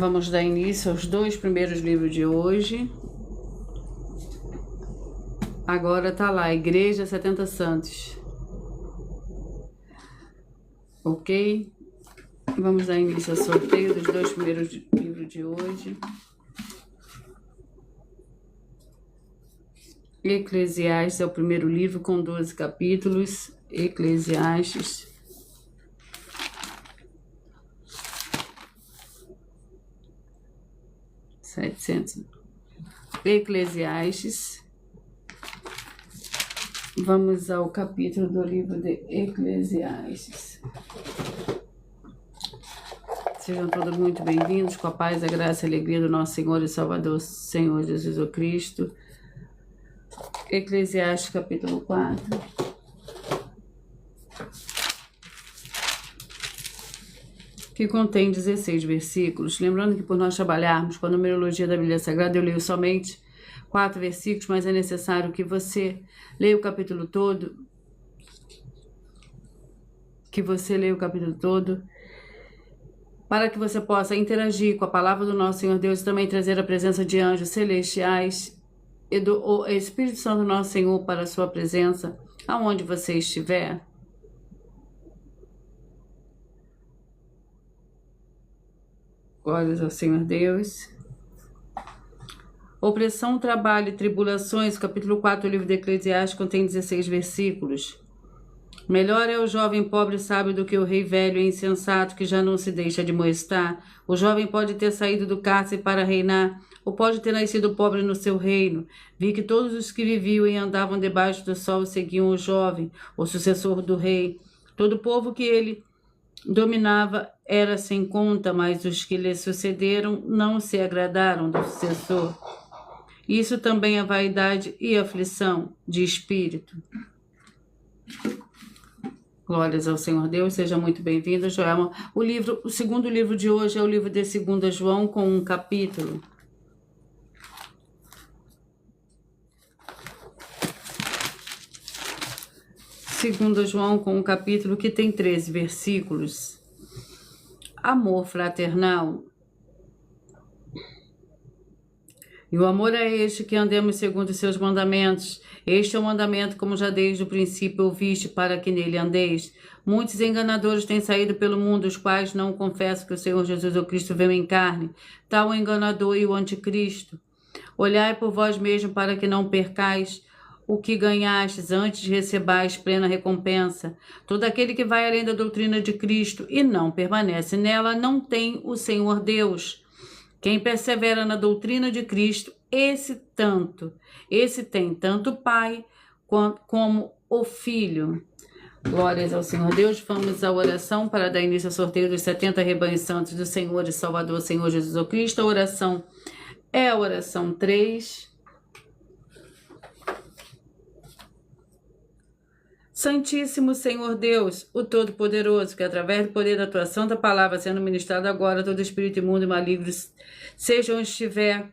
Vamos dar início aos 2 primeiros livros de hoje. Agora tá lá, Igreja 70 Santos. Ok? Vamos dar início ao sorteio dos 2 primeiros livros de hoje. Eclesiastes é o primeiro livro com 12 capítulos. Eclesiastes. Eclesiastes. Vamos ao capítulo do livro de Eclesiastes. Sejam todos muito bem-vindos, com a paz, a graça e a alegria do nosso Senhor e Salvador, Senhor Jesus Cristo. Eclesiastes, capítulo 4. Que contém 16 versículos. Lembrando que por nós trabalharmos com a numerologia da Bíblia Sagrada, eu leio somente 4 versículos, mas é necessário que você leia o capítulo todo, para que você possa interagir com a palavra do nosso Senhor Deus e também trazer a presença de anjos celestiais e do Espírito Santo do nosso Senhor para a sua presença, aonde você estiver. Glórias ao Senhor Deus. Opressão, trabalho e tribulações, capítulo 4 do livro de Eclesiastes, contém 16 versículos. Melhor é o jovem pobre e sábio do que o rei velho e insensato que já não se deixa de molestar. O jovem pode ter saído do cárcere para reinar, ou pode ter nascido pobre no seu reino. Vi que todos os que viviam e andavam debaixo do sol seguiam o jovem, o sucessor do rei. Todo o povo que ele dominava era sem conta, mas os que lhe sucederam não se agradaram do sucessor. Isso também é vaidade e aflição de espírito. Glórias ao Senhor Deus, seja muito bem-vindo, Joelma. O segundo livro de hoje é o livro de 2 João, com um capítulo. Segundo João, com um capítulo que tem 13 versículos. Amor fraternal. E o amor é este, que andemos segundo os seus mandamentos. Este é o mandamento, como já desde o princípio ouviste, para que nele andeis. Muitos enganadores têm saído pelo mundo, os quais não confessam que o Senhor Jesus o Cristo veio em carne. Tal o enganador e o anticristo. Olhai por vós mesmos para que não percais o que ganhastes, antes recebais plena recompensa. Todo aquele que vai além da doutrina de Cristo e não permanece nela, não tem o Senhor Deus. Quem persevera na doutrina de Cristo, esse tem tanto o Pai como o Filho. Glórias ao Senhor Deus. Vamos à oração para dar início ao sorteio dos 70 rebanhos santos do Senhor e Salvador, Senhor Jesus Cristo. A oração é a oração 3. Santíssimo Senhor Deus, o Todo-Poderoso, que através do poder da tua santa palavra sendo ministrado agora, todo espírito imundo e maligno, seja onde estiver,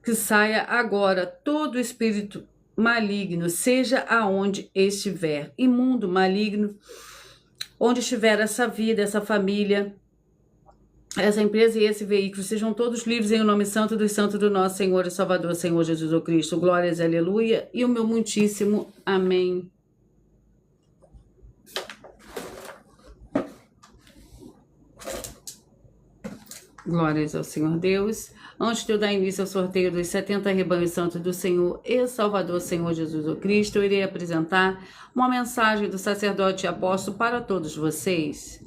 que saia agora todo espírito maligno, seja aonde estiver, imundo, maligno, onde estiver essa vida, essa família, essa empresa e esse veículo, sejam todos livres em o nome santo dos santos do nosso Senhor e Salvador, Senhor Jesus Cristo. Glórias, aleluia, e o meu muitíssimo amém. Glórias ao Senhor Deus. Antes de eu dar início ao sorteio dos 70 rebanhos santos do Senhor e Salvador, Senhor Jesus Cristo, eu irei apresentar uma mensagem do sacerdote e apóstolo para todos vocês.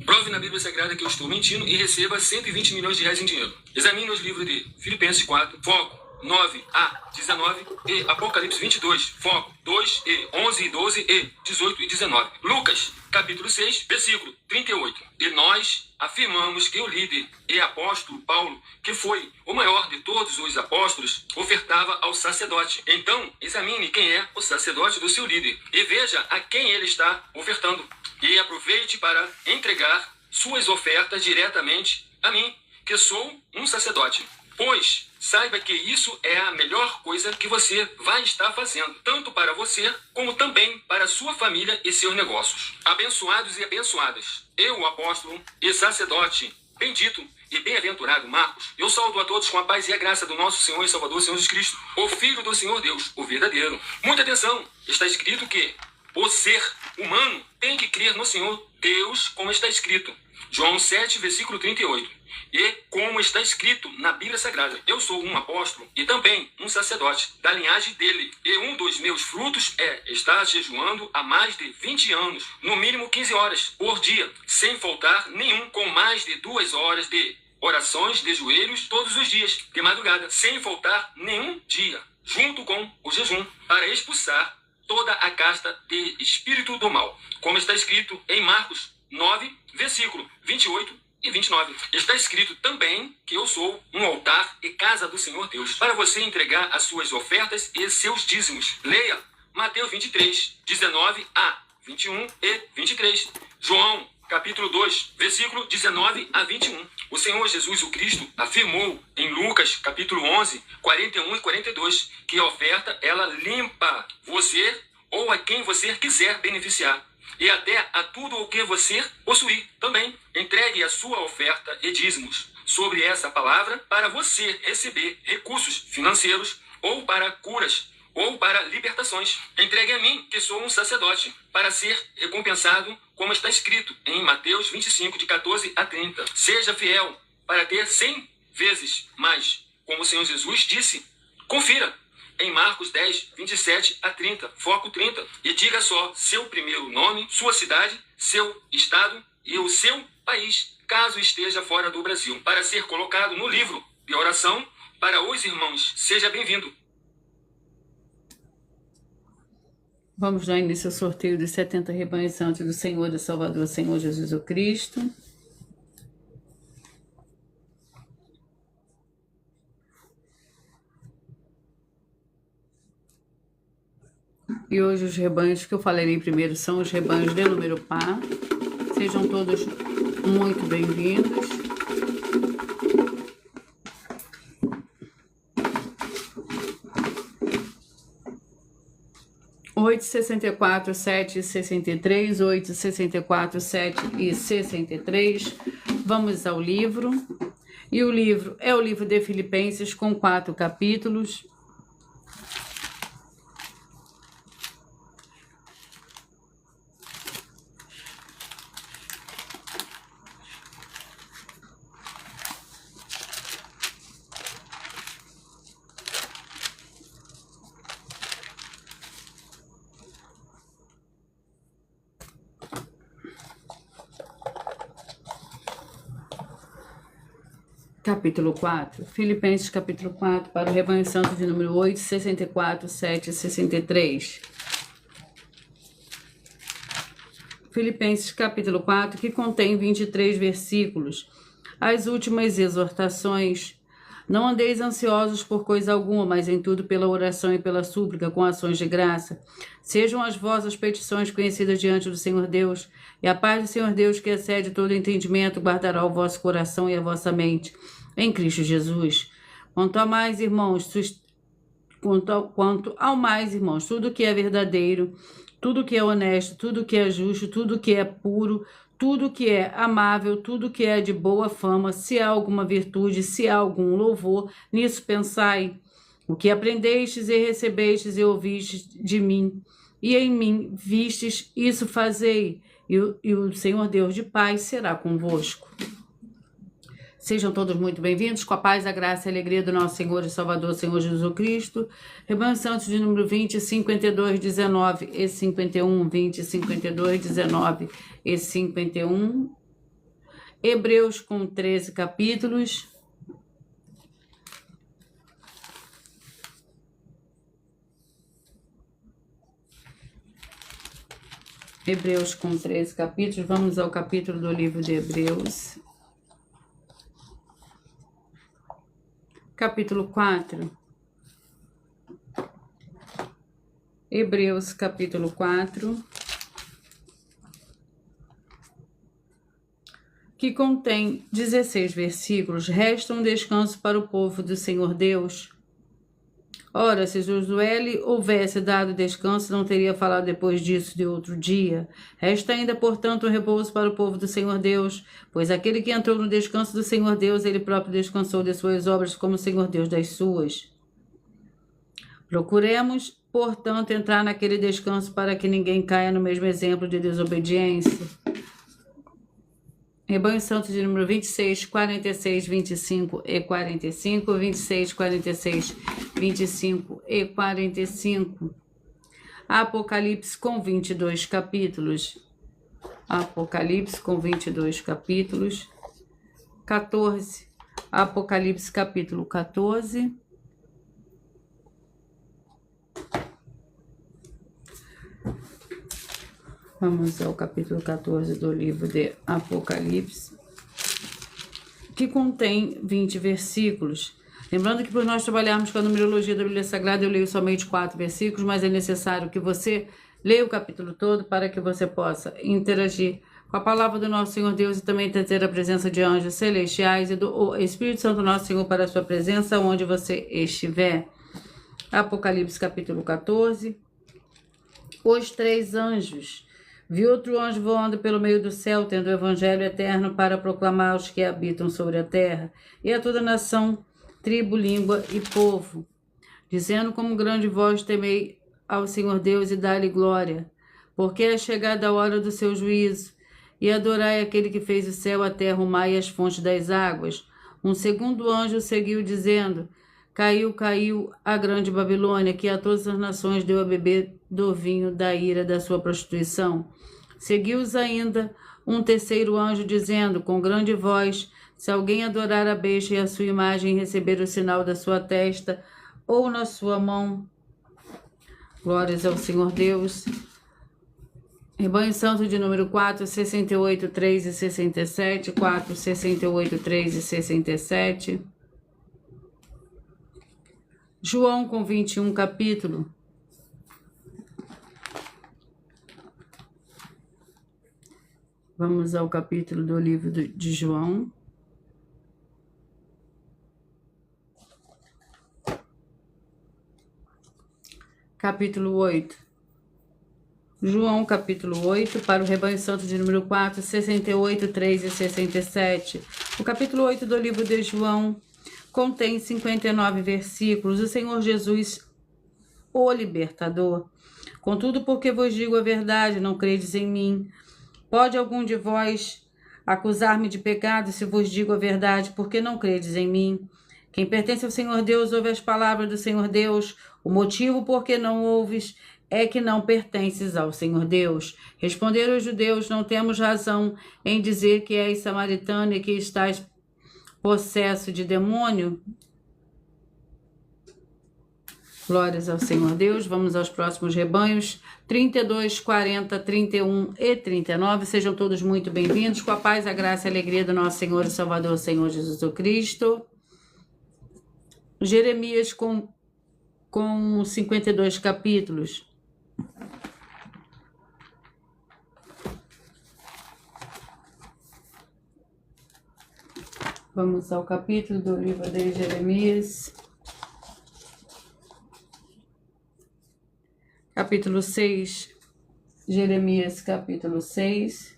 Prove na Bíblia Sagrada que eu estou mentindo e receba 120 milhões de reais em dinheiro. Examine os livros de Filipenses 4, foco 9a 19 e Apocalipse 22, foco 2e 11 e 12 e 18 e 19. Lucas, capítulo 6, versículo 38. E nós afirmamos que o líder e apóstolo Paulo, que foi o maior de todos os apóstolos, ofertava ao sacerdote. Então, examine quem é o sacerdote do seu líder e veja a quem ele está ofertando. E aproveite para entregar suas ofertas diretamente a mim, que sou um sacerdote. Pois saiba que isso é a melhor coisa que você vai estar fazendo, tanto para você, como também para sua família e seus negócios. Abençoados e abençoadas, eu, o apóstolo e sacerdote, bendito e bem-aventurado Marcos, eu saúdo a todos com a paz e a graça do nosso Senhor e Salvador, Senhor Jesus Cristo, o Filho do Senhor Deus, o verdadeiro. Muita atenção, está escrito que o ser humano tem que crer no Senhor Deus, como está escrito. João 7, versículo 38. E como está escrito na Bíblia Sagrada, eu sou um apóstolo e também um sacerdote da linhagem dele. E um dos meus frutos é estar jejuando há mais de 20 anos, no mínimo 15 horas por dia, sem faltar nenhum, com mais de 2 horas de orações de joelhos todos os dias, de madrugada, sem faltar nenhum dia, junto com o jejum, para expulsar toda a casta de espírito do mal, como está escrito em Marcos 9, versículo 28 e 29. Está escrito também que eu sou um altar e casa do Senhor Deus, para você entregar as suas ofertas e seus dízimos. Leia Mateus 23, 19 a 21 e 23. João, capítulo 2, versículo 19 a 21. O Senhor Jesus o Cristo afirmou em Lucas, capítulo 11, 41 e 42, que a oferta, ela limpa você ou a quem você quiser beneficiar. E até a tudo o que você possuir também. Entregue a sua oferta e dízimos sobre essa palavra para você receber recursos financeiros ou para curas ou para libertações. Entregue a mim, que sou um sacerdote, para ser recompensado, como está escrito em Mateus 25, de 14 a 30. Seja fiel para ter 100 vezes mais, como o Senhor Jesus disse. Confira em Marcos 10, 27 a 30, foco 30, e diga só seu primeiro nome, sua cidade, seu estado e o seu país, caso esteja fora do Brasil, para ser colocado no livro de oração para os irmãos. Seja bem-vindo. Vamos dar início ao sorteio dos 70 rebanhos santos do Senhor e Salvador, Senhor Jesus o Cristo. E hoje os rebanhos que eu falarei primeiro são os rebanhos de número par. Sejam todos muito bem-vindos. Oito, 64, 7 e 63, 8, 64, 7 e 63. Vamos ao livro. E o livro é o livro de Filipenses, com 4 capítulos. Capítulo 4, Filipenses capítulo 4, para o rebanho santo de número 8, 64, 7 e 63. Filipenses capítulo 4, que contém 23 versículos. As últimas exortações. Não andeis ansiosos por coisa alguma, mas em tudo pela oração e pela súplica, com ações de graça. Sejam as vossas petições conhecidas diante do Senhor Deus, e a paz do Senhor Deus, que excede todo entendimento, guardará o vosso coração e a vossa mente em Cristo Jesus. Quanto ao mais, irmãos, tudo que é verdadeiro, tudo que é honesto, tudo que é justo, tudo que é puro, tudo que é amável, tudo que é de boa fama, se há alguma virtude, se há algum louvor, nisso pensai. O que aprendestes e recebestes e ouvistes de mim, e em mim vistes, isso fazei, e o Senhor Deus de paz será convosco. Sejam todos muito bem-vindos, com a paz, a graça e a alegria do nosso Senhor e Salvador, Senhor Jesus Cristo. Rebanho Santos de número 20, 52, 19 e 51, 20, 52, 19 e 51. Hebreus com 13 capítulos. Hebreus com 13 capítulos. Vamos ao capítulo do livro de Hebreus. Capítulo 4. Hebreus, capítulo 4. que contém 16 versículos, resta um descanso para o povo do Senhor Deus. Ora, se Josué lhe houvesse dado descanso, não teria falado depois disso de outro dia. Resta ainda, portanto, um repouso para o povo do Senhor Deus, pois aquele que entrou no descanso do Senhor Deus, ele próprio descansou de suas obras como o Senhor Deus das suas. Procuremos, portanto, entrar naquele descanso para que ninguém caia no mesmo exemplo de desobediência. Rebanho Santo de número 26, 46, 25 e 45, 26, 46, 25 e 45. Apocalipse com 22 capítulos. Apocalipse com 22 capítulos. 14. Apocalipse capítulo 14. Vamos ao capítulo 14 do livro de Apocalipse, que contém 20 versículos. Lembrando que por nós trabalharmos com a numerologia da Bíblia Sagrada, eu leio somente 4 versículos, mas é necessário que você leia o capítulo todo para que você possa interagir com a palavra do nosso Senhor Deus e também ter a presença de anjos celestiais e do Espírito Santo nosso Senhor para a sua presença onde você estiver. Apocalipse capítulo 14. Os 3 anjos. Vi outro anjo voando pelo meio do céu, tendo o evangelho eterno para proclamar aos que habitam sobre a terra, e a toda nação, tribo, língua e povo, dizendo com grande voz: temei ao Senhor Deus e dá-lhe glória, porque é chegada a hora do seu juízo, e adorai aquele que fez o céu, a terra, o mar e as fontes das águas. Um segundo anjo seguiu, dizendo: caiu, caiu a grande Babilônia, que a todas as nações deu a beber do vinho da ira da sua prostituição. Seguiu-os ainda um terceiro anjo, dizendo com grande voz: se alguém adorar a besta e a sua imagem e receber o sinal da sua testa ou na sua mão. Glórias ao Senhor Deus. Rebanho Santo de número 4, 68, 3 e 67. 4, 68, 3 e 67. João com 21 capítulo. Vamos ao capítulo do livro de João. Capítulo 8. João, capítulo 8, para o Rebanho Santo de número 4, 68, 3 e 67. O capítulo 8 do livro de João contém 59 versículos. O Senhor Jesus, o libertador. Contudo, porque vos digo a verdade, não credes em mim. Pode algum de vós acusar-me de pecado se vos digo a verdade, porque não credes em mim? Quem pertence ao Senhor Deus ouve as palavras do Senhor Deus. O motivo por que não ouves é que não pertences ao Senhor Deus. Responderam os judeus: não temos razão em dizer que és samaritano e que estás possesso de demônio? Glórias ao Senhor Deus. Vamos aos próximos rebanhos. 32, 40, 31 e 39. Sejam todos muito bem-vindos. Com a paz, a graça e a alegria do nosso Senhor e Salvador, Senhor Jesus Cristo. Jeremias com 52 capítulos. Vamos ao capítulo do livro de Jeremias. Capítulo 6. Jeremias, capítulo 6.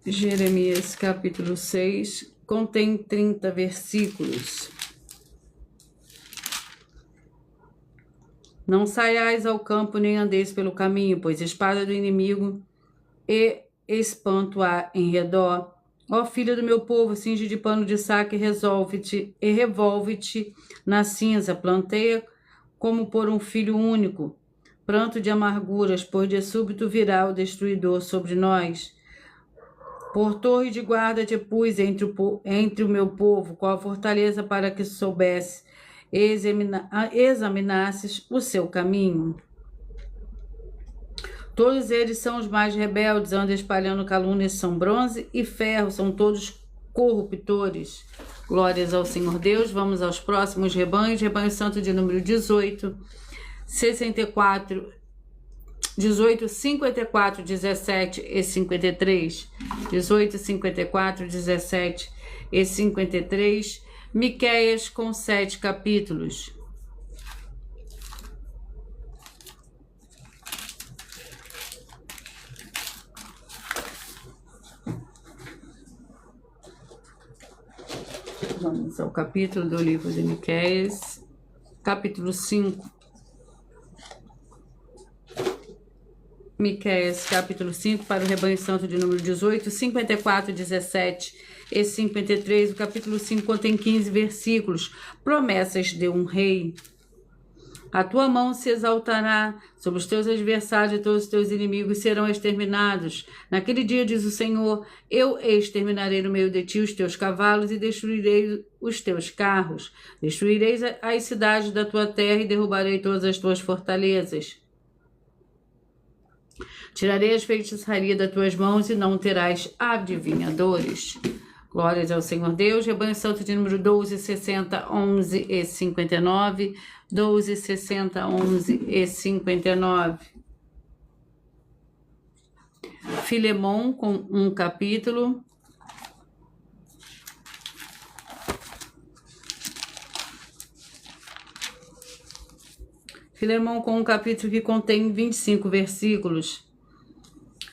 Jeremias, capítulo 6, contém 30 versículos. Não saiais ao campo, nem andeis pelo caminho, pois espada do inimigo e espanto há em redor. Ó filha do meu povo, cinge de pano de saco e revolve-te na cinza. Planteia como por um filho único, pranto de amarguras, pois de súbito virá o destruidor sobre nós. Por torre de guarda te pus entre o meu povo, qual fortaleza para que soubesse examinasses o seu caminho. Todos eles são os mais rebeldes, andam espalhando calúnias, são bronze e ferro, são todos corruptores. Glórias ao Senhor Deus. Vamos aos próximos rebanhos. Rebanho Santo de número 18, 64, 18, 54, 17 e 53. 18, 54, 17 e 53. Miqueias com 7 capítulos. Vamos ao capítulo do livro de Miqueias, capítulo 5. Miqueias, capítulo 5, para o rebanho santo de número 18, 54, 17 e 53. O capítulo 5 contém 15 versículos, promessas de um rei. A tua mão se exaltará sobre os teus adversários e todos os teus inimigos serão exterminados. Naquele dia, diz o Senhor, eu exterminarei no meio de ti os teus cavalos e destruirei os teus carros. Destruirei as cidades da tua terra e derrubarei todas as tuas fortalezas. Tirarei as feitiçarias das tuas mãos e não terás adivinhadores. Glórias ao Senhor Deus. Rebanho Santo de número 12, 60, 11 e 59. 12, 60, 11 e 59. Filemon com um capítulo. Filemon com um capítulo que contém 25 versículos.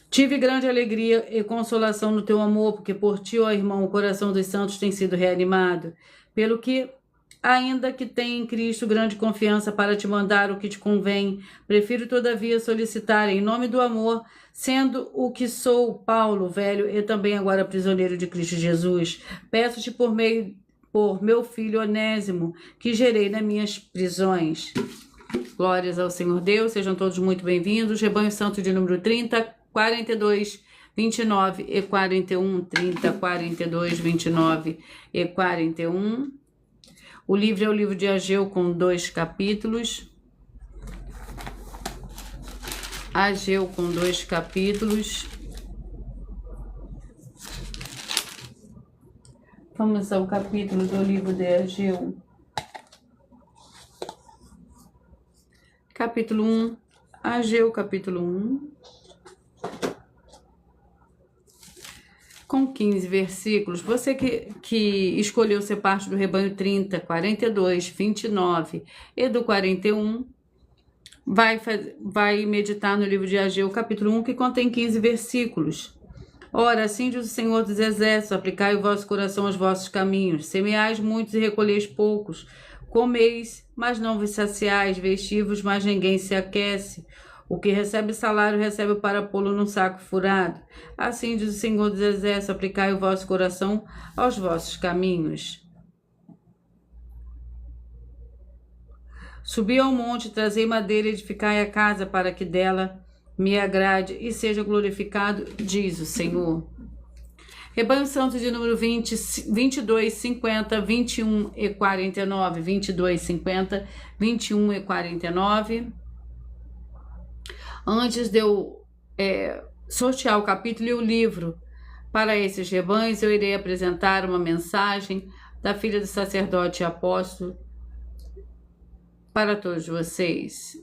Tive grande alegria e consolação no teu amor, porque por ti, ó irmão, o coração dos santos tem sido reanimado. Pelo que, ainda que tenha em Cristo grande confiança para te mandar o que te convém, prefiro todavia solicitar em nome do amor, sendo o que sou, Paulo, velho e também agora prisioneiro de Cristo Jesus. Peço-te por meu filho Onésimo, que gerei nas minhas prisões. Glórias ao Senhor Deus, sejam todos muito bem-vindos. Rebanho Santo de número 30, 42, 29 e 41, 30, 42, 29 e 41. O livro é o livro de Ageu com 2 capítulos. Ageu com 2 capítulos. Vamos ao capítulo do livro de Ageu. Capítulo 1. Ageu, capítulo 1. Com 15 versículos, você que escolheu ser parte do rebanho 30, 42, 29 e do 41, vai meditar no livro de Ageu, capítulo 1, que contém 15 versículos. Ora, assim diz o Senhor dos Exércitos, aplicai o vosso coração aos vossos caminhos, semeais muitos e recolheis poucos, comeis, mas não vos saciais, vestivos, mas ninguém se aquece. O que recebe salário, recebe para pô-lo num saco furado. Assim diz o Senhor dos Exércitos, aplicai o vosso coração aos vossos caminhos. Subi ao monte, trazei madeira, edificai a casa, para que dela me agrade e seja glorificado, diz o Senhor. Rebanho Santo de número 20, 22, 50, 21 e 49. 22, 50, 21 e 49. Antes de eu sortear o capítulo e o livro para esses rebanhos, eu irei apresentar uma mensagem da filha do sacerdote e apóstolo para todos vocês.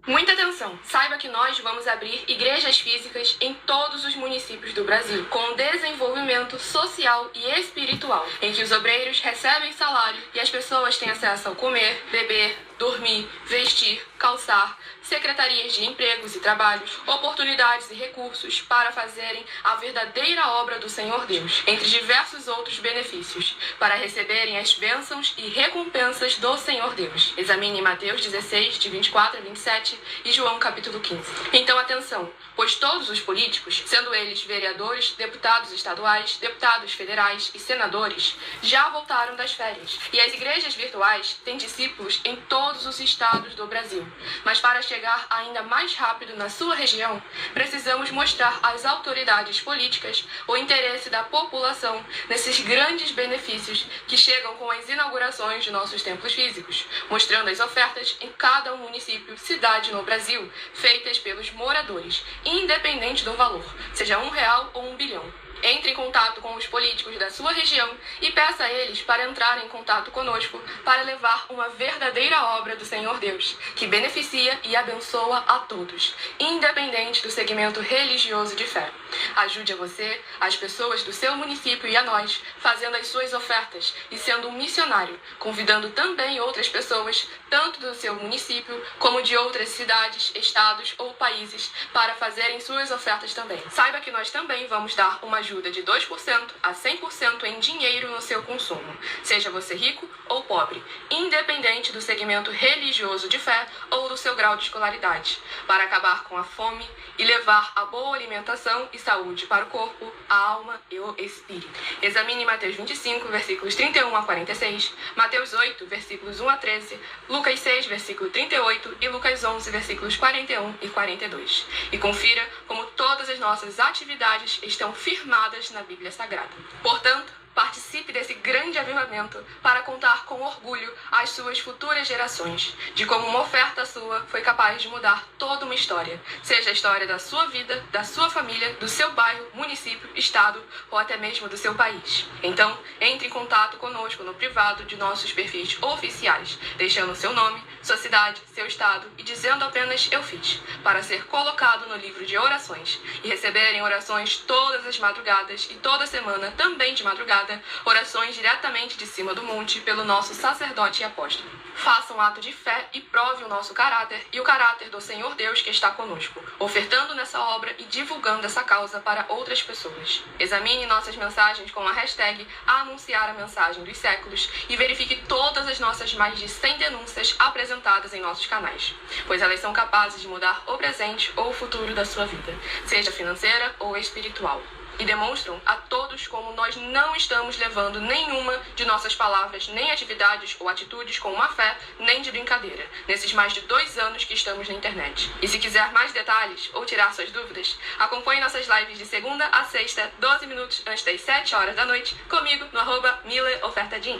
Muita atenção! Saiba que nós vamos abrir igrejas físicas em todos os municípios do Brasil, com desenvolvimento social e espiritual, em que os obreiros recebem salário e as pessoas têm acesso ao comer, beber, dormir, vestir, calçar, secretarias de empregos e trabalhos, oportunidades e recursos para fazerem a verdadeira obra do Senhor Deus, entre diversos outros benefícios, para receberem as bênçãos e recompensas do Senhor Deus. Examine Mateus 16, de 24 a 27 e João capítulo 15. Então atenção, pois todos os políticos, sendo eles vereadores, deputados estaduais, deputados federais e senadores, já voltaram das férias, e as igrejas virtuais têm discípulos em todos os estados do Brasil. Mas para chegar ainda mais rápido na sua região, precisamos mostrar às autoridades políticas o interesse da população nesses grandes benefícios que chegam com as inaugurações de nossos templos físicos, mostrando as ofertas em cada município, cidade no Brasil, feitas pelos moradores, independente do valor, seja R$1 ou R$1 bilhão. Entre em contato contato com os políticos da sua região e peça a eles para entrar em contato conosco para levar uma verdadeira obra do Senhor Deus, que beneficia e abençoa a todos, independente do segmento religioso de fé. Ajude a você, as pessoas do seu município e a nós, fazendo as suas ofertas e sendo um missionário, convidando também outras pessoas, tanto do seu município como de outras cidades, estados ou países, para fazerem suas ofertas também. Saiba que nós também vamos dar uma ajuda de 2% a 100% em dinheiro no seu consumo, seja você rico ou pobre, independente do segmento religioso de fé ou do seu grau de escolaridade, para acabar com a fome e levar a boa alimentação e saúde para o corpo, a alma e o espírito. Examine Mateus 25, versículos 31 a 46, Mateus 8, versículos 1 a 13, Lucas 6, versículo 38 e Lucas 11, versículos 41 e 42. E confira como todas as nossas atividades estão firmadas na Bíblia Sagrada. Portanto, participe desse grande avivamento para contar com orgulho às suas futuras gerações de como uma oferta sua foi capaz de mudar toda uma história, seja a história da sua vida, da sua família, do seu bairro, município, estado ou até mesmo do seu país. Então, entre em contato conosco no privado de nossos perfis oficiais, deixando seu nome, sua cidade, seu estado e dizendo apenas "eu fiz", para ser colocado no livro de orações e receberem orações todas as madrugadas e toda semana também de madrugada, orações diretamente de cima do monte pelo nosso sacerdote e apóstolo. Faça um ato de fé e prove o nosso caráter e o caráter do Senhor Deus que está conosco, ofertando nessa obra e divulgando essa causa para outras pessoas. Examine nossas mensagens com a hashtag anunciar a mensagem dos séculos e verifique todas as nossas mais de 100 denúncias apresentadas em nossos canais, pois elas são capazes de mudar o presente ou o futuro da sua vida, seja financeira ou espiritual. E demonstram a todos como nós não estamos levando nenhuma de nossas palavras, nem atividades ou atitudes com má fé, nem de brincadeira, nesses mais de 2 anos que estamos na internet. E se quiser mais detalhes ou tirar suas dúvidas, acompanhe nossas lives de segunda a sexta, 12 minutos antes das 7 horas da noite, comigo no @MileOfertaDin.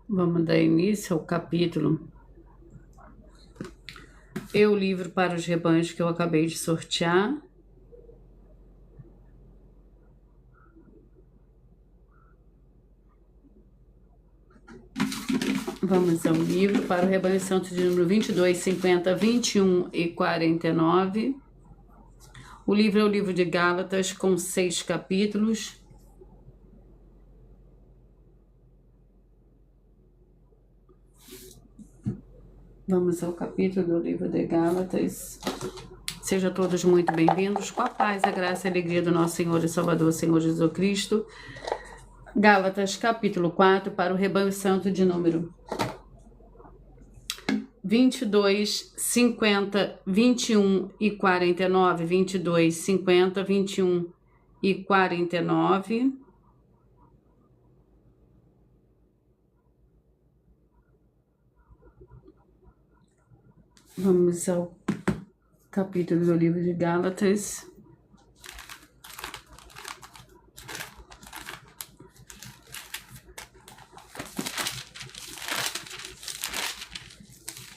Vamos dar início ao capítulo. O livro para os rebanhos que eu acabei de sortear. Vamos ao livro para o rebanho santo de número 22, 50, 21 e 49. O livro é o livro de Gálatas, com 6 capítulos. Vamos ao capítulo do livro de Gálatas. Sejam todos muito bem-vindos, com a paz, a graça e a alegria do nosso Senhor e Salvador, Senhor Jesus Cristo. Gálatas, capítulo 4, para o rebanho santo de número 22, 50, 21 e 49. 22, 50, 21 e 49. Vamos ao capítulo do livro de Gálatas.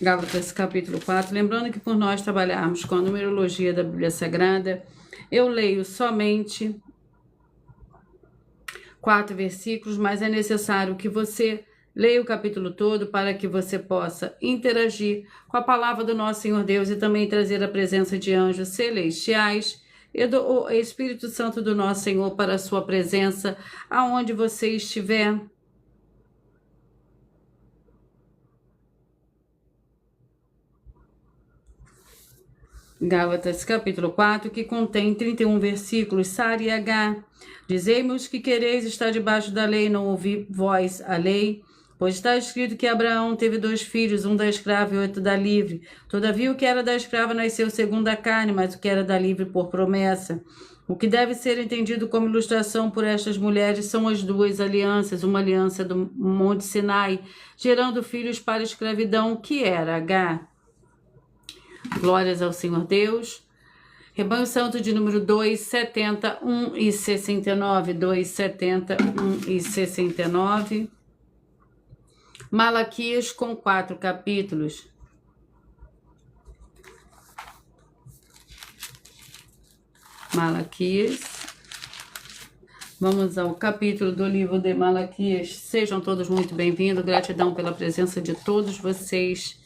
Gálatas capítulo 4, lembrando que por nós trabalharmos com a numerologia da Bíblia Sagrada, eu leio somente 4 versículos, mas é necessário que você leia o capítulo todo para que você possa interagir com a palavra do nosso Senhor Deus e também trazer a presença de anjos celestiais e do Espírito Santo do nosso Senhor para a sua presença, aonde você estiver. Gálatas capítulo 4, que contém 31 versículos, Sara e H. Dizei-me os que quereis estar debaixo da lei, não ouvi vós a lei, pois está escrito que Abraão teve 2 filhos, um da escrava e outro da livre. Todavia o que era da escrava nasceu segundo a carne, mas o que era da livre por promessa. O que deve ser entendido como ilustração por estas mulheres são as 2 alianças, uma aliança do Monte Sinai, gerando filhos para a escravidão, que era H. Glórias ao Senhor Deus. Rebanho Santo de número 2, 70, 1 e 69. 2, 70, 1 e 69. Malaquias com 4 capítulos. Malaquias. Vamos ao capítulo do livro de Malaquias. Sejam todos muito bem-vindos. Gratidão pela presença de todos vocês.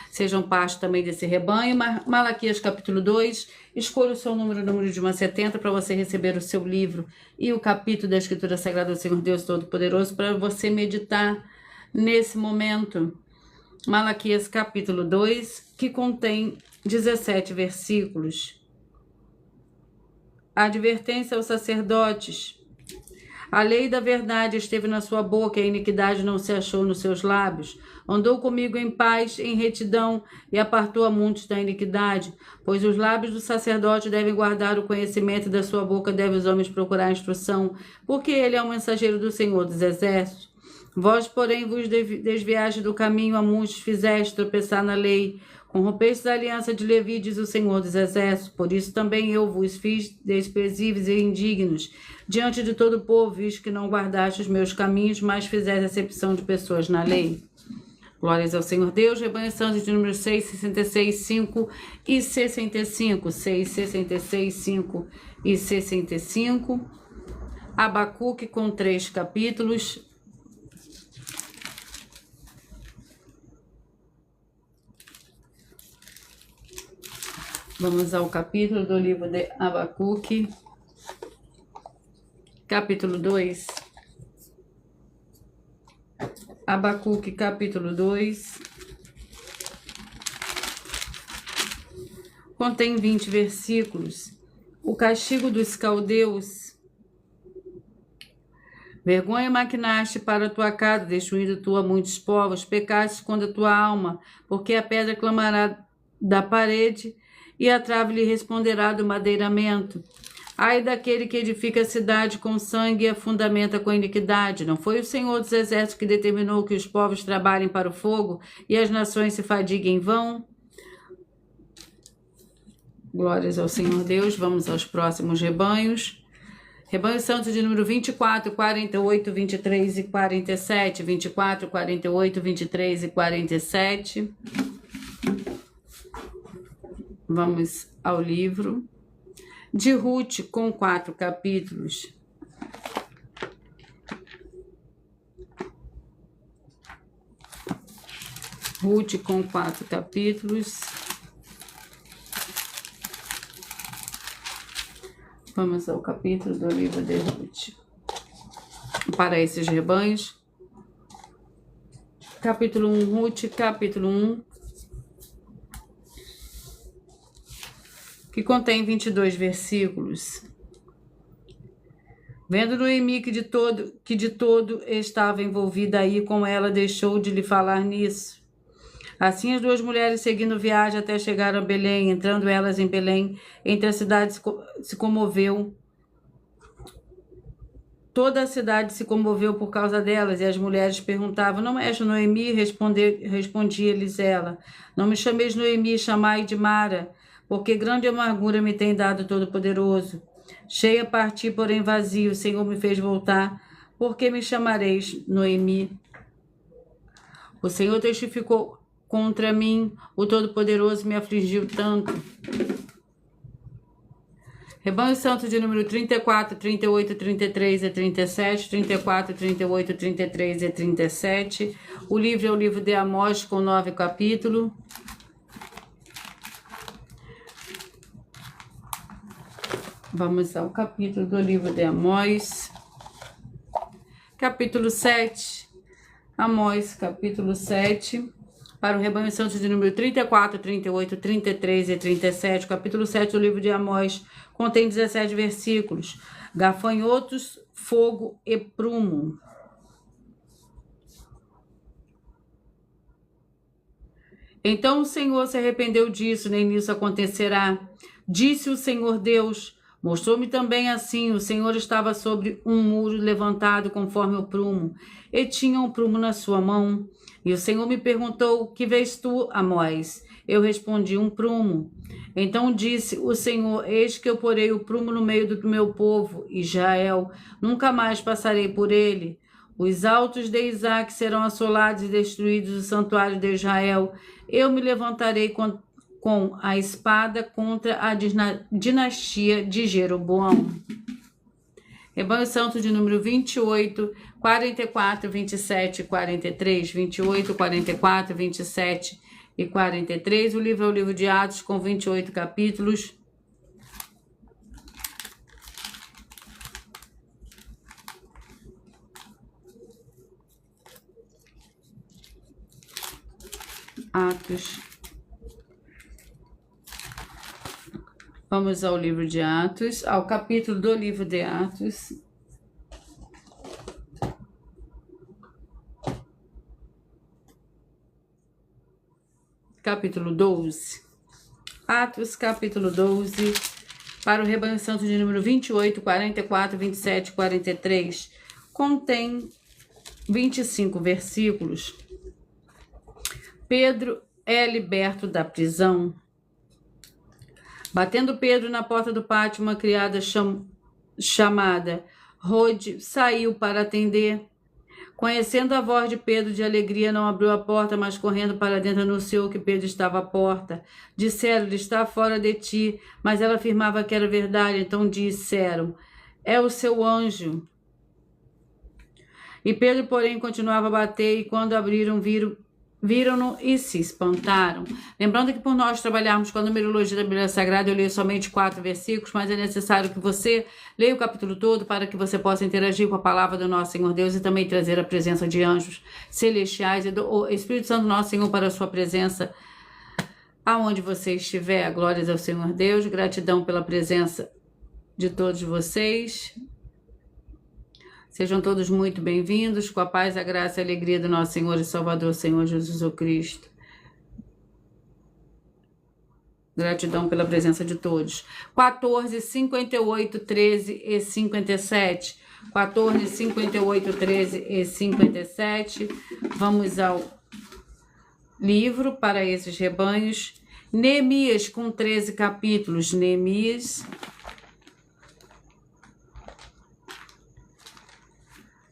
Sejam parte também desse rebanho. Malaquias capítulo 2. Escolha o seu número de 1 a 70 para você receber o seu livro e o capítulo da Escritura Sagrada do Senhor Deus Todo-Poderoso para você meditar nesse momento. Malaquias capítulo 2, que contém 17 versículos. Advertência aos sacerdotes. A lei da verdade esteve na sua boca, e a iniquidade não se achou nos seus lábios. Andou comigo em paz, em retidão, e apartou a muitos da iniquidade. Pois os lábios do sacerdote devem guardar o conhecimento, da sua boca devem os homens procurar a instrução, porque ele é o mensageiro do Senhor dos Exércitos. Vós, porém, vos desviaste do caminho, a muitos fizeste tropeçar na lei. Corrompestes a aliança de Levi, diz o Senhor dos Exércitos. Por isso também eu vos fiz desprezíveis e indignos diante de todo o povo, visto que não guardaste os meus caminhos, mas fizeste acepção de pessoas na lei. Glórias ao Senhor Deus. Rebanho Santos de número 6, 66, 5 e 65. 6, 66, 5 e 65. Abacuque com 3 capítulos. Vamos ao capítulo do livro de Abacuque, capítulo 2. Abacuque, capítulo 2. Contém 20 versículos. O castigo dos caldeus. Vergonha maquinaste para a tua casa, destruindo tu a muitos povos. Pecaste contra a tua alma, porque a pedra clamará da parede, e a trave lhe responderá do madeiramento. Ai daquele que edifica a cidade com sangue e a fundamenta com iniquidade. Não foi o Senhor dos Exércitos que determinou que os povos trabalhem para o fogo e as nações se fadiguem em vão? Glórias ao Senhor Deus. Vamos aos próximos rebanhos. Rebanho Santos de número 24, 48, 23 e 47. 24, 48, 23 e 47. Vamos ao livro de Ruth, com 4 capítulos. Ruth com 4 capítulos. Vamos ao capítulo do livro de Ruth. Para esses rebanhos. Capítulo 1, Ruth, capítulo 1. Que contém 22 versículos. Vendo Noemi que de todo estava envolvida aí com ela, deixou de lhe falar nisso. Assim as duas mulheres seguindo viagem até chegar a Belém. Entrando elas em Belém, entre a cidade se comoveu. Toda a cidade se comoveu por causa delas, e as mulheres perguntavam: não és Noemi? Respondia-lhes ela: não me chameis Noemi, chamai de Mara, porque grande amargura me tem dado Todo-Poderoso. Cheia parti, porém vazio, o Senhor me fez voltar. Por que me chamareis Noemi? O Senhor testificou contra mim, o Todo-Poderoso me afligiu tanto. Rebanho Santo de número 34, 38, 33 e 37, 34, 38, 33 e 37. O livro é o livro de Amós, com 9 capítulos. Vamos ao capítulo do livro de Amós, capítulo 7, Amós, capítulo 7, para o Rebanho Santo de número 34, 38, 33 e 37, capítulo 7 do livro de Amós, contém 17 versículos, gafanhotos, fogo e prumo. Então o Senhor se arrependeu disso, nem nisso acontecerá. Disse o Senhor Deus. Mostrou-me também assim: o Senhor estava sobre um muro levantado conforme o prumo, e tinha um prumo na sua mão. E o Senhor me perguntou: que vês tu, Amós? Eu respondi: um prumo. Então disse o Senhor: eis que eu porei o prumo no meio do meu povo, Israel. Nunca mais passarei por ele. Os altos de Isaque serão assolados e destruídos, o santuário de Israel. Eu me levantarei com a espada contra a dinastia de Jeroboão. Rebanho Santo de número 28, 44, 27 e 43. 28, 44, 27 e 43. O livro é o livro de Atos, com 28 capítulos. Atos. Vamos ao livro de Atos, ao capítulo do livro de Atos. Capítulo 12. Atos, capítulo 12, para o Rebanho Santo de número 28, 44, 27 e 43. Contém 25 versículos. Pedro é liberto da prisão. Batendo Pedro na porta do pátio, uma criada chamada Rode saiu para atender. Conhecendo a voz de Pedro de alegria, não abriu a porta, mas correndo para dentro anunciou que Pedro estava à porta. Disseram-lhe: está fora de ti. Mas ela afirmava que era verdade. Então disseram: é o seu anjo. E Pedro, porém, continuava a bater, e quando abriram, viram-no e se espantaram. Lembrando que por nós trabalharmos com a numerologia da Bíblia Sagrada, eu leio somente 4 versículos, mas é necessário que você leia o capítulo todo para que você possa interagir com a palavra do nosso Senhor Deus e também trazer a presença de anjos celestiais e do Espírito Santo nosso Senhor para a sua presença aonde você estiver. Glórias ao Senhor Deus, gratidão pela presença de todos vocês. Sejam todos muito bem-vindos, com a paz, a graça e a alegria do nosso Senhor e Salvador, Senhor Jesus o Cristo. Gratidão pela presença de todos. 14, 58, 13 e 57. 14, 58, 13 e 57. Vamos ao livro para esses rebanhos. Neemias, com 13 capítulos. Neemias.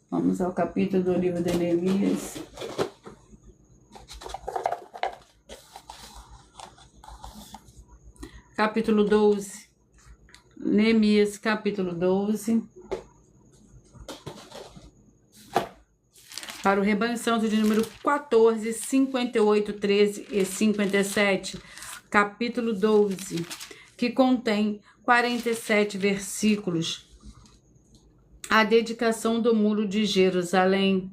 Vamos ao capítulo do livro de Neemias. Capítulo 12. Neemias, capítulo 12. Para o Rebanho Santo de número 14, 58, 13 e 57. Capítulo 12, que contém 47 versículos. A dedicação do muro de Jerusalém.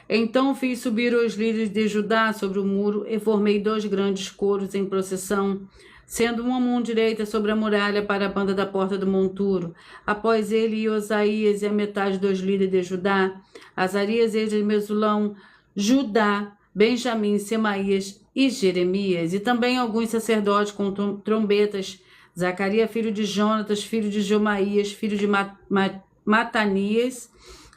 Então fiz subir os líderes de Judá sobre o muro e formei 2 grandes coros em procissão, sendo uma mão direita sobre a muralha para a banda da porta do monturo. Após ele e Osaías e a metade dos líderes de Judá, Azarias e Mesulão, Judá, Benjamim, Semaías e Jeremias, e também alguns sacerdotes com trombetas, Zacarias, filho de Jonatas, filho de Jomaías, filho de Matanias,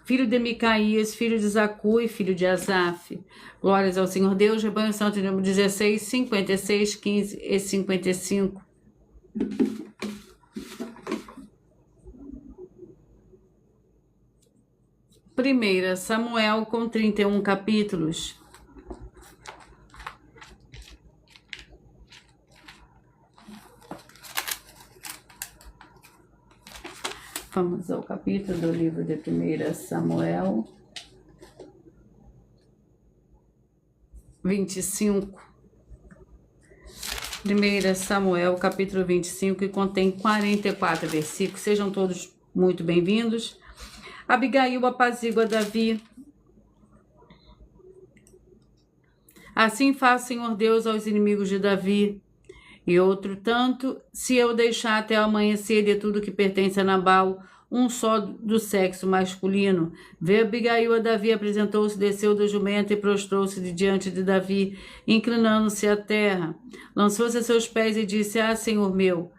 filho de Micaías, filho de Zacu e filho de Asaf. Glórias ao Senhor Deus. Rebanho Santo, número 16, 56, 15 e 55. Primeira Samuel, com 31 capítulos. Vamos ao capítulo do livro de 1 Samuel 25. 1 Samuel, capítulo 25, que contém 44 versículos. Sejam todos muito bem-vindos. Abigail apazigua Davi. Assim faz o Senhor Deus aos inimigos de Davi. E outro tanto, se eu deixar até amanhecer de tudo que pertence a Nabal, um só do sexo masculino. Veio Abigail a Davi, apresentou-se, desceu do jumento e prostrou-se diante de Davi, inclinando-se à terra. Lançou-se a seus pés e disse: Ah, Senhor meu,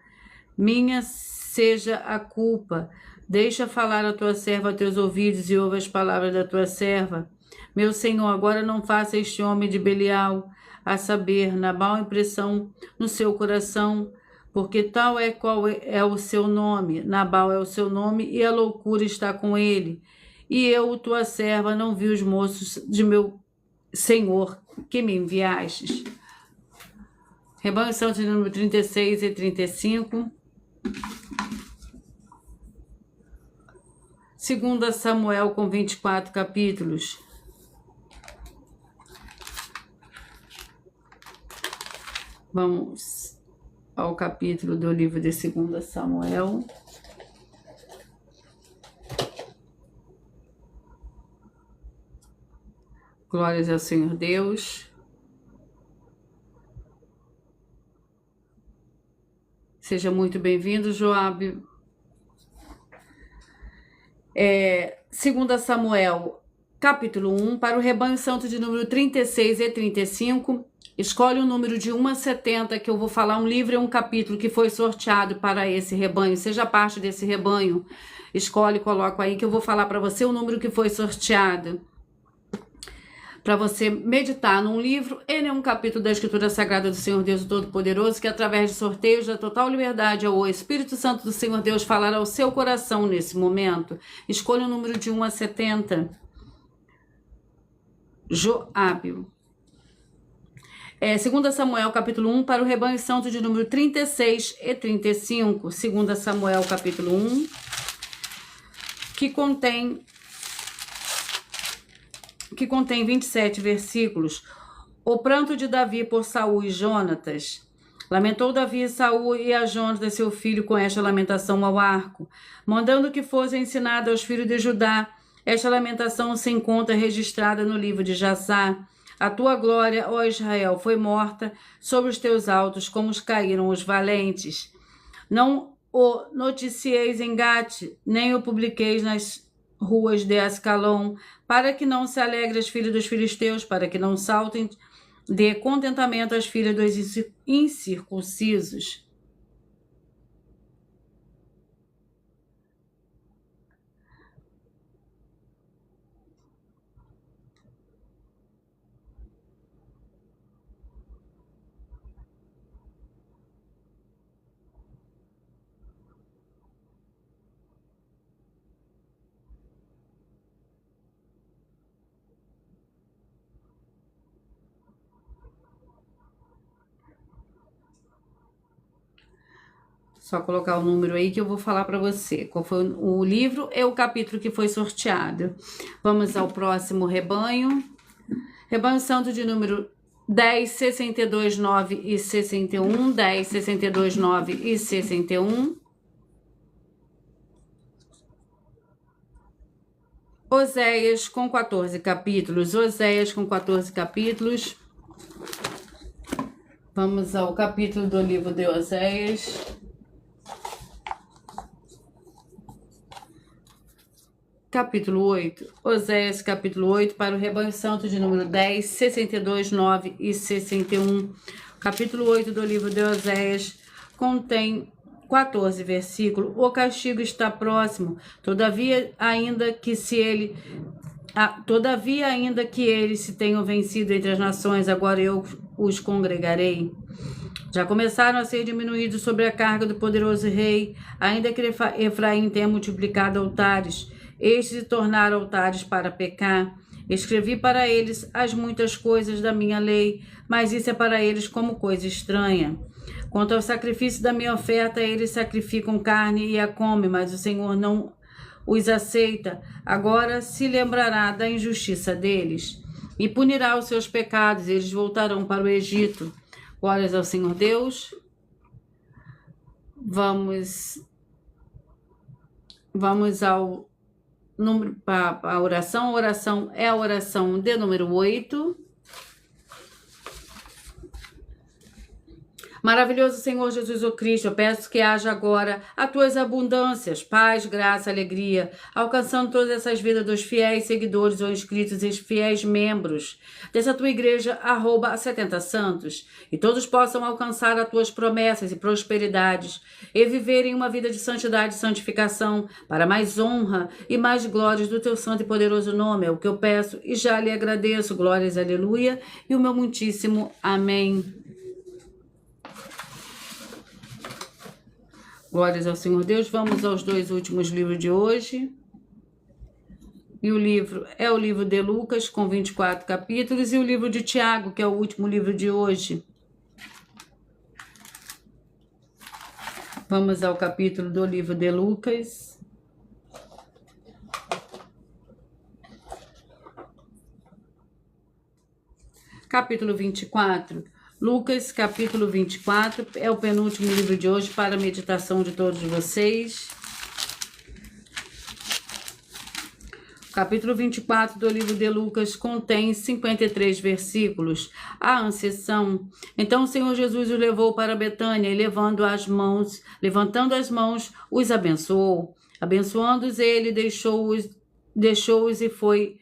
minha seja a culpa. Deixa falar a tua serva a teus ouvidos e ouve as palavras da tua serva. Meu Senhor, agora não faça este homem de Belial, a saber, Nabal, impressão no seu coração, porque tal é qual é o seu nome. Nabal é o seu nome e a loucura está com ele. E eu, tua serva, não vi os moços de meu Senhor que me enviastes. Rebanho Santo de número 36 e 35. 2 Samuel com 24 capítulos. Vamos ao capítulo do livro de 2 Samuel. Glórias ao Senhor Deus. Seja muito bem-vindo, Joabe. 2 Samuel, capítulo 1, para o rebanho santo de número 36 e 35. Escolhe um número de 1 a 70, que eu vou falar um livro e um capítulo que foi sorteado para esse rebanho. Seja parte desse rebanho. Escolhe, coloca aí que eu vou falar para você o número que foi sorteado. Para você meditar num livro e em um capítulo da Escritura Sagrada do Senhor Deus Todo-Poderoso, que através de sorteios da total liberdade o Espírito Santo do Senhor Deus falará ao seu coração nesse momento. Escolha o número de 1 a 70. Joabe. 2 Samuel, capítulo 1, para o rebanho santo de número 36 e 35. 2 Samuel, capítulo 1, que contém 27 versículos. O pranto de Davi por Saul e Jonatas. Lamentou Davi e Saul e a Jonatas, seu filho, com esta lamentação ao arco, mandando que fosse ensinada aos filhos de Judá. Esta lamentação se encontra registrada no livro de Jasar. A tua glória, ó Israel, foi morta sobre os teus altos, como caíram os valentes. Não o noticieis em Gate, nem o publiqueis nas ruas de Ascalon, para que não se alegre as filhas dos filisteus, para que não saltem de contentamento as filhas dos incircuncisos. Só colocar o número aí que eu vou falar para você. Qual foi o livro e o capítulo que foi sorteado. Vamos ao próximo rebanho. Rebanho santo de número 10, 62, 9 e 61. 10, 62, 9 e 61. Oséias com 14 capítulos. Oséias com 14 capítulos. Vamos ao capítulo do livro de Oséias. Capítulo 8, Oséias, capítulo 8, para o rebanho santo de número 10, 62, 9 e 61. Capítulo 8 do livro de Oséias contém 14 versículos. O castigo está próximo, todavia ainda que eles se tenham vencido entre as nações, agora eu os congregarei. Já começaram a ser diminuídos sobre a carga do poderoso rei, ainda que Efraim tenha multiplicado altares. Estes se tornaram altares para pecar. Escrevi para eles as muitas coisas da minha lei, mas isso é para eles como coisa estranha. Quanto ao sacrifício da minha oferta, eles sacrificam carne e a comem, mas o Senhor não os aceita. Agora se lembrará da injustiça deles e punirá os seus pecados, e eles voltarão para o Egito. Glórias ao Senhor Deus. Vamos ao número para a oração. A oração é a oração de número 8. Maravilhoso Senhor Jesus o Cristo, eu peço que haja agora as tuas abundâncias, paz, graça, alegria, alcançando todas essas vidas dos fiéis seguidores ou inscritos e fiéis membros dessa tua igreja, @70 Santos, e todos possam alcançar as tuas promessas e prosperidades e viverem uma vida de santidade e santificação para mais honra e mais glórias do teu santo e poderoso nome. É o que eu peço e já lhe agradeço. Glórias, aleluia, e o meu muitíssimo amém. Glórias ao Senhor Deus. Vamos aos dois últimos livros de hoje. E o livro é o livro de Lucas, com 24 capítulos, e o livro de Tiago, que é o último livro de hoje. Vamos ao capítulo do livro de Lucas. capítulo 24. Lucas, capítulo 24, é o penúltimo livro de hoje para a meditação de todos vocês. O capítulo 24 do livro de Lucas contém 53 versículos. A anseção. Então o Senhor Jesus os levou para Betânia e levantando as mãos, os abençoou. Abençoando-os ele, deixou-os e foi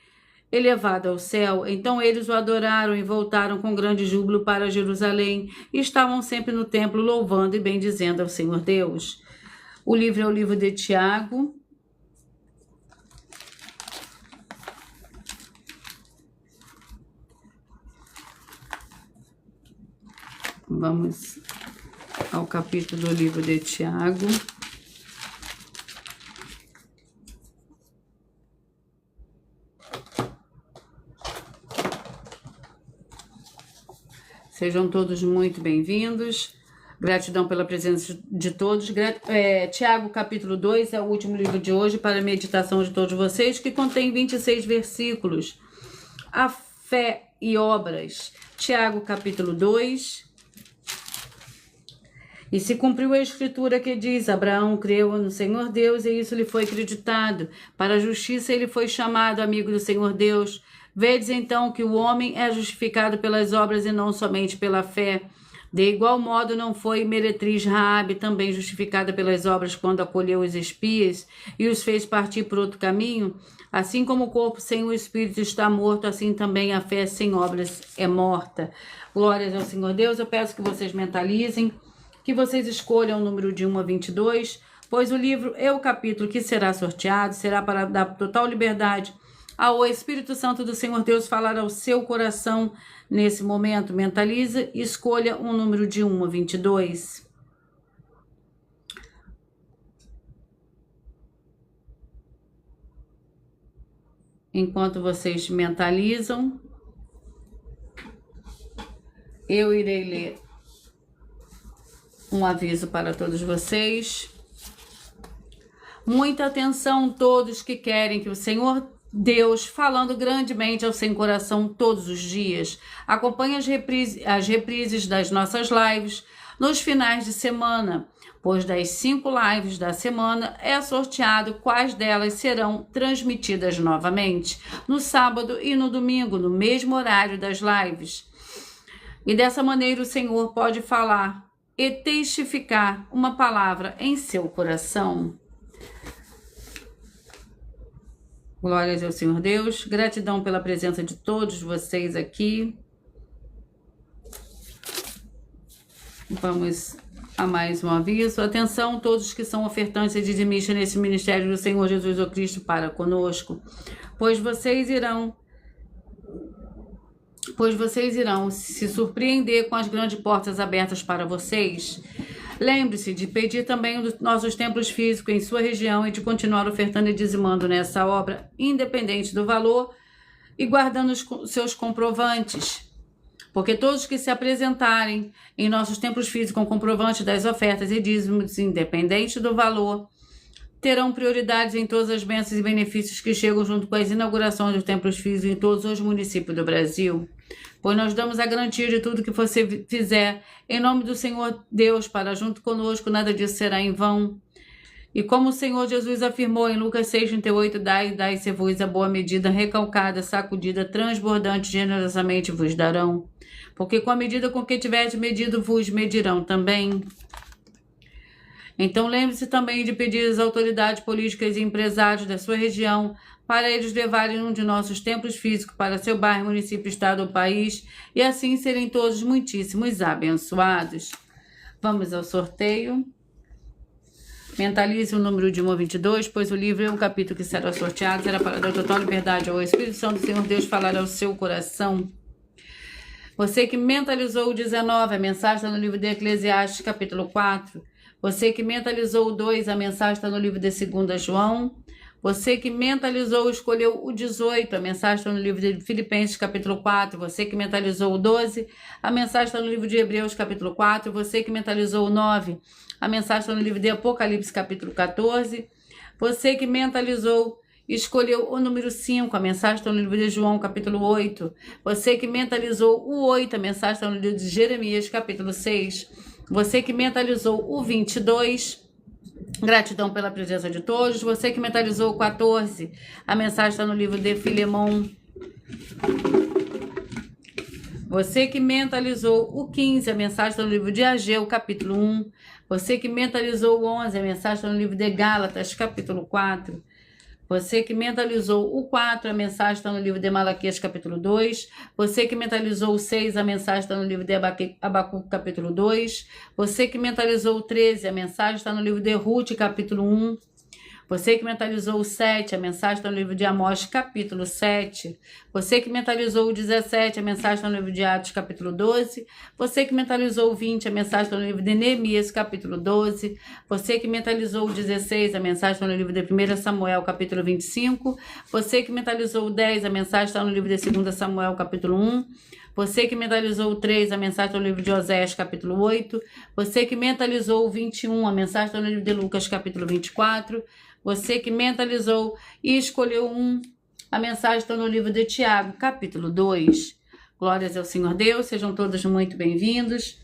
elevado ao céu. Então eles o adoraram e voltaram com grande júbilo para Jerusalém e estavam sempre no templo louvando e bendizendo ao Senhor Deus. O livro é o livro de Tiago. Vamos ao capítulo do livro de Tiago. Sejam todos muito bem-vindos. Gratidão pela presença de todos. Tiago, capítulo 2, é o último livro de hoje para a meditação de todos vocês, que contém 26 versículos. A fé e obras. Tiago, capítulo 2. E se cumpriu a escritura que diz: Abraão creu no Senhor Deus e isso lhe foi acreditado. Para a justiça ele foi chamado amigo do Senhor Deus. Vedes então que o homem é justificado pelas obras e não somente pela fé. De igual modo não foi meretriz Raabe também justificada pelas obras quando acolheu os espias e os fez partir por outro caminho? Assim como o corpo sem o espírito está morto, assim também a fé sem obras é morta. Glórias ao Senhor Deus. Eu peço que vocês mentalizem, que vocês escolham o número de 1 a 22, pois o livro é o capítulo que será sorteado, será para dar total liberdade ao Espírito Santo do Senhor Deus falar ao seu coração nesse momento. Mentaliza e escolha um número de 1 a 22. Enquanto vocês mentalizam, eu irei ler um aviso para todos vocês. Muita atenção, todos que querem que o Senhor Deus falando grandemente ao seu coração todos os dias. Acompanhe as reprises das nossas lives nos finais de semana, pois das 5 lives da semana é sorteado quais delas serão transmitidas novamente no sábado e no domingo, no mesmo horário das lives. E dessa maneira o Senhor pode falar e testificar uma palavra em seu coração. Glórias ao Senhor Deus. Gratidão pela presença de todos vocês aqui. Vamos a mais um aviso. Atenção, todos que são ofertantes e dizimistas nesse ministério do Senhor Jesus o Cristo para conosco, pois vocês irão se surpreender com as grandes portas abertas para vocês. Lembre-se de pedir também dos nossos templos físicos em sua região e de continuar ofertando e dizimando nessa obra, independente do valor, e guardando os seus comprovantes. Porque todos que se apresentarem em nossos templos físicos com comprovante das ofertas e dízimos, independente do valor, terão prioridade em todas as bênçãos e benefícios que chegam junto com as inaugurações dos templos físicos em todos os municípios do Brasil. Pois nós damos a garantia de tudo que você fizer em nome do Senhor Deus para junto conosco, nada disso será em vão. E como o Senhor Jesus afirmou em Lucas 6,38, dai-se-vos a boa medida, recalcada, sacudida, transbordante, generosamente vos darão. Porque com a medida com que tiverdes medido, vos medirão também. Então lembre-se também de pedir às autoridades políticas e empresários da sua região para eles levarem um de nossos templos físicos para seu bairro, município, estado ou país, e assim serem todos muitíssimos abençoados. Vamos ao sorteio. Mentalize o número de 1 a 22, pois o livro é um capítulo que será sorteado, será para dar total liberdade ao Espírito Santo do Senhor Deus falar ao seu coração. Você que mentalizou o 19, a mensagem está no livro de Eclesiastes, capítulo 4. Você que mentalizou o 2, a mensagem está no livro de 2 João. Você que mentalizou, escolheu o 18, a mensagem está no livro de Filipenses, capítulo 4. Você que mentalizou o 12, a mensagem está no livro de Hebreus, capítulo 4. Você que mentalizou o 9, a mensagem está no livro de Apocalipse, capítulo 14. Você que mentalizou escolheu o número 5, a mensagem está no livro de João, capítulo 8. Você que mentalizou o 8, a mensagem está no livro de Jeremias, capítulo 6. Você que mentalizou o 22, gratidão pela presença de todos. Você que mentalizou o 14, a mensagem está no livro de Filemão. Você que mentalizou o 15, a mensagem está no livro de Ageu, capítulo 1. Você que mentalizou o 11, a mensagem está no livro de Gálatas, capítulo 4. Você que mentalizou o 4, a mensagem está no livro de Malaquias, capítulo 2. Você que mentalizou o 6, a mensagem está no livro de Abacuque, capítulo 2. Você que mentalizou o 13, a mensagem está no livro de Ruth, capítulo 1. Você que mentalizou o 7, a mensagem está no livro de Amós, capítulo 7. Você que mentalizou o 17, a mensagem está no livro de Atos, capítulo 12. Você que mentalizou o 20, a mensagem está no livro de Neemias, capítulo 12. Você que mentalizou o 16, a mensagem está no livro de 1 Samuel, capítulo 25. Você que mentalizou o 10, a mensagem está no livro de 2 Samuel, capítulo 1. Você que mentalizou o 3, a mensagem está no livro de Oséias, capítulo 8. Você que mentalizou o 21, a mensagem está no livro de Lucas, capítulo 24. Você que mentalizou e escolheu 1, a mensagem está no livro de Tiago, capítulo 2. Glórias ao Senhor Deus, sejam todos muito bem-vindos.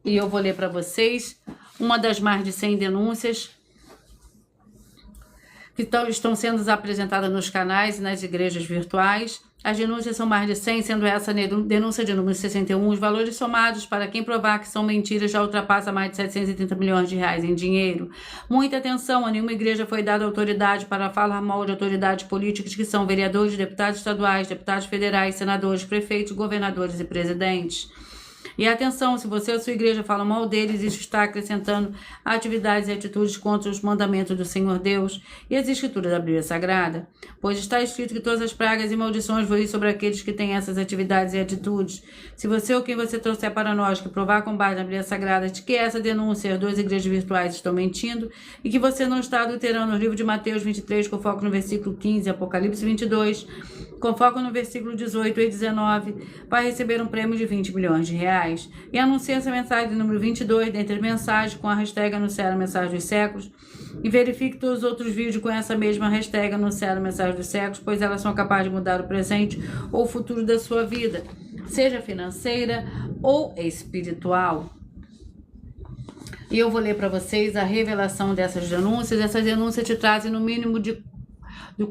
E eu vou ler para vocês uma das mais de 100 denúncias que estão sendo apresentadas nos canais e nas igrejas virtuais. As denúncias são mais de 100, sendo essa denúncia de número 61. Os valores somados para quem provar que são mentiras já ultrapassa mais de 730 milhões de reais em dinheiro. Muita atenção, a nenhuma igreja foi dada autoridade para falar mal de autoridades políticas que são vereadores, deputados estaduais, deputados federais, senadores, prefeitos, governadores e presidentes. E atenção, se você ou sua igreja falam mal deles, isso está acrescentando atividades e atitudes contra os mandamentos do Senhor Deus e as escrituras da Bíblia Sagrada. Pois está escrito que todas as pragas e maldições vão ir sobre aqueles que têm essas atividades e atitudes. Se você ou quem você trouxer para nós que provar com base na Bíblia Sagrada de que essa denúncia as duas igrejas virtuais estão mentindo e que você não está adulterando o livro de Mateus 23 com foco no versículo 15, Apocalipse 22, com foco no versículo 18 e 19, vai receber um prêmio de 20 milhões de reais. E anuncie essa mensagem número 22 dentre as mensagens com a hashtag Anunciar a Mensagem dos Séculos e verifique todos os outros vídeos com essa mesma hashtag Anunciar a Mensagem dos Séculos, pois elas são capazes de mudar o presente ou o futuro da sua vida, seja financeira ou espiritual. E eu vou ler para vocês a revelação dessas denúncias. Essas denúncias te trazem no mínimo de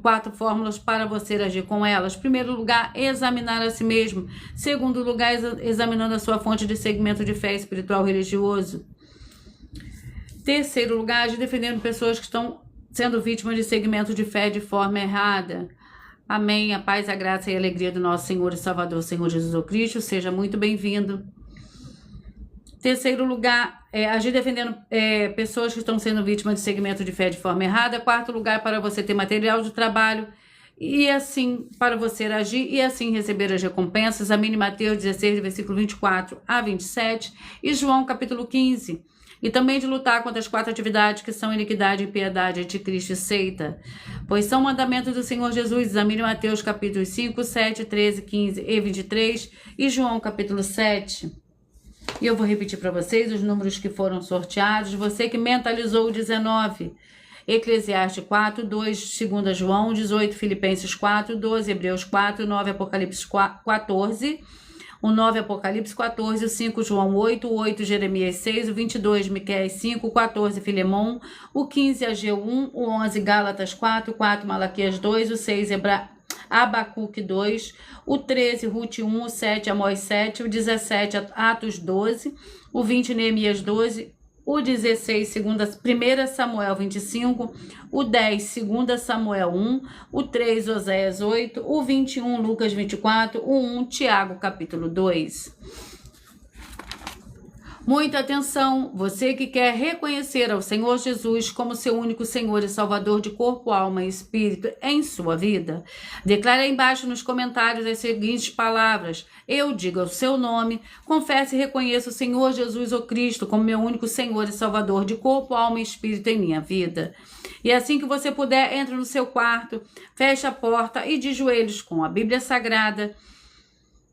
4 fórmulas para você agir com elas. Primeiro lugar, examinar a si mesmo. Segundo lugar, examinando a sua fonte de segmento de fé espiritual religioso. Terceiro lugar, agir defendendo pessoas que estão sendo vítimas de segmento de fé de forma errada. Amém. A paz, a graça e a alegria do nosso Senhor e Salvador, Senhor Jesus Cristo. Seja muito bem-vindo. Terceiro lugar, agir defendendo pessoas que estão sendo vítimas de segmento de fé de forma errada. Quarto lugar, para você ter material de trabalho e assim, para você agir e assim receber as recompensas. Examine Mateus 16, versículo 24 a 27 e João capítulo 15. E também de lutar contra as 4 atividades que são iniquidade, impiedade, anticristo e seita. Pois são mandamentos do Senhor Jesus. Examine Mateus capítulo 5, 7, 13, 15 e 23 e João capítulo 7. E eu vou repetir para vocês os números que foram sorteados. Você que mentalizou o 19, Eclesiastes 4, 2, 2 João 18, Filipenses 4, 12, Hebreus 4, 9, Apocalipse 14, o 9, Apocalipse 14, o 5, João 8, o 8, Jeremias 6, o 22, Miqueias 5, o 14, Filemão, o 15, Ageu 1, o 11, Gálatas 4, 4, Malaquias 2, o 6, Abacuque 2, o 13, Ruth 1, o 7, Amós 7, o 17, Atos 12, o 20, Neemias 12, o 16, 1 Samuel 25, o 10, 2 Samuel 1, o 3, Oséias 8, o 21, Lucas 24, o 1, Tiago capítulo 2. Muita atenção, você que quer reconhecer ao Senhor Jesus como seu único Senhor e Salvador de corpo, alma e espírito em sua vida, declare aí embaixo nos comentários as seguintes palavras: eu digo o seu nome, confesse e reconheça o Senhor Jesus ou Cristo como meu único Senhor e Salvador de corpo, alma e espírito em minha vida. E assim que você puder, entre no seu quarto, feche a porta e de joelhos com a Bíblia Sagrada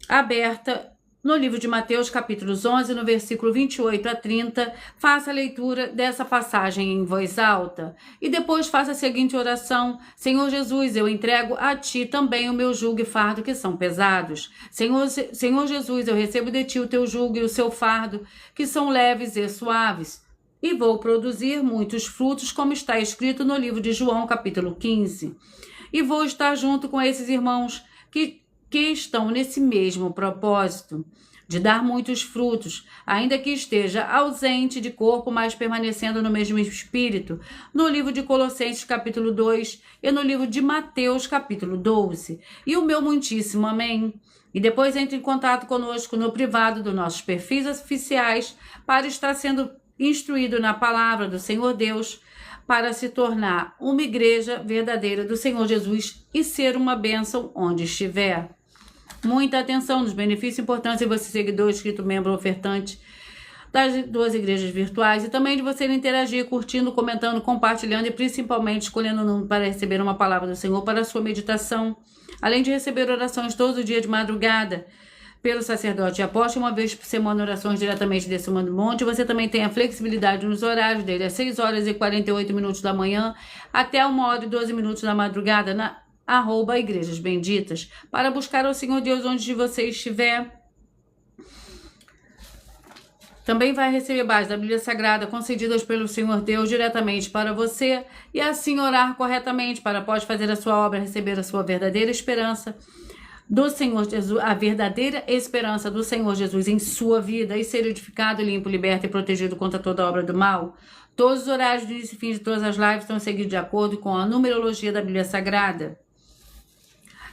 aberta, no livro de Mateus, capítulos 11, no versículo 28 a 30, faça a leitura dessa passagem em voz alta. E depois faça a seguinte oração: Senhor Jesus, eu entrego a Ti também o meu jugo e fardo que são pesados. Senhor Jesus, eu recebo de Ti o Teu jugo e o Seu fardo, que são leves e suaves. E vou produzir muitos frutos, como está escrito no livro de João, capítulo 15. E vou estar junto com esses irmãos que estão nesse mesmo propósito, de dar muitos frutos, ainda que esteja ausente de corpo, mas permanecendo no mesmo espírito, no livro de Colossenses, capítulo 2, e no livro de Mateus, capítulo 12. E o meu muitíssimo amém. E depois entre em contato conosco no privado dos nossos perfis oficiais para estar sendo instruído na palavra do Senhor Deus, para se tornar uma igreja verdadeira do Senhor Jesus e ser uma bênção onde estiver. Muita atenção nos benefícios importantes de você ser seguidor, inscrito, membro, ofertante das 2 igrejas virtuais e também de você interagir, curtindo, comentando, compartilhando e principalmente escolhendo o número para receber uma palavra do Senhor para a sua meditação, além de receber orações todos os dias de madrugada pelo sacerdote e apóstolo, uma vez por semana, orações diretamente desse monte. Você também tem a flexibilidade nos horários dele, às 6 horas e 48 minutos da manhã até 1 hora e 12 minutos da madrugada, na @Igrejas Benditas, para buscar ao Senhor Deus onde você estiver. Também vai receber bases da Bíblia Sagrada concedidas pelo Senhor Deus diretamente para você e assim orar corretamente para após fazer a sua obra, receber a sua verdadeira esperança do Senhor Jesus, a verdadeira esperança do Senhor Jesus em sua vida e ser edificado, limpo, liberto e protegido contra toda obra do mal. Todos os horários de início e fim de todas as lives estão seguidos de acordo com a numerologia da Bíblia Sagrada.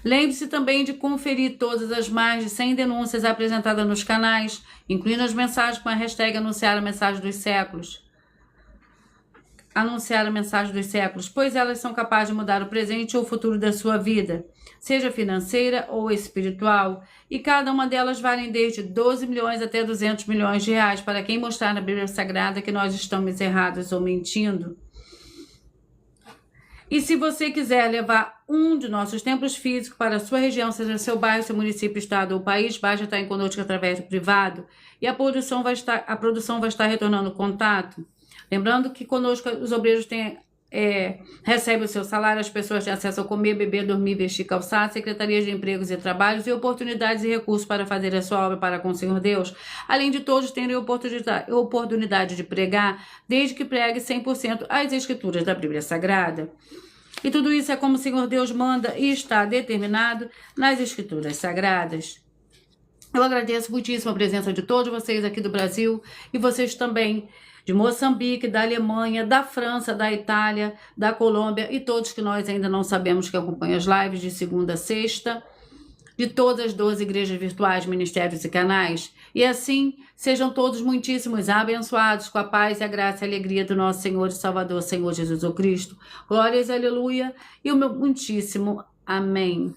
Lembre-se também de conferir todas as mais de 100 denúncias apresentadas nos canais, incluindo as mensagens com a hashtag Anunciar a Mensagem dos Séculos. Anunciar a Mensagem dos Séculos, pois elas são capazes de mudar o presente ou o futuro da sua vida, seja financeira ou espiritual, e cada uma delas vale desde 12 milhões até 200 milhões de reais para quem mostrar na Bíblia Sagrada que nós estamos errados ou mentindo. E se você quiser levar um de nossos templos físicos para a sua região, seja seu bairro, seu município, estado ou país, basta estar em conosco através do privado e a produção vai estar retornando contato. Lembrando que conosco os obreiros recebem o seu salário, as pessoas têm acesso a comer, beber, dormir, vestir, calçar, secretarias de empregos e trabalhos e oportunidades e recursos para fazer a sua obra para com o Senhor Deus, além de todos terem oportunidade de pregar, desde que pregue 100% as escrituras da Bíblia Sagrada. E tudo isso é como o Senhor Deus manda e está determinado nas escrituras sagradas. Eu agradeço muitíssimo a presença de todos vocês aqui do Brasil e vocês também de Moçambique, da Alemanha, da França, da Itália, da Colômbia e todos que nós ainda não sabemos que acompanham as lives de segunda a sexta, de todas as 12 igrejas virtuais, ministérios e canais. E assim, sejam todos muitíssimos abençoados com a paz e a graça e a alegria do nosso Senhor e Salvador, Senhor Jesus Cristo. Glórias, aleluia, e o meu muitíssimo amém.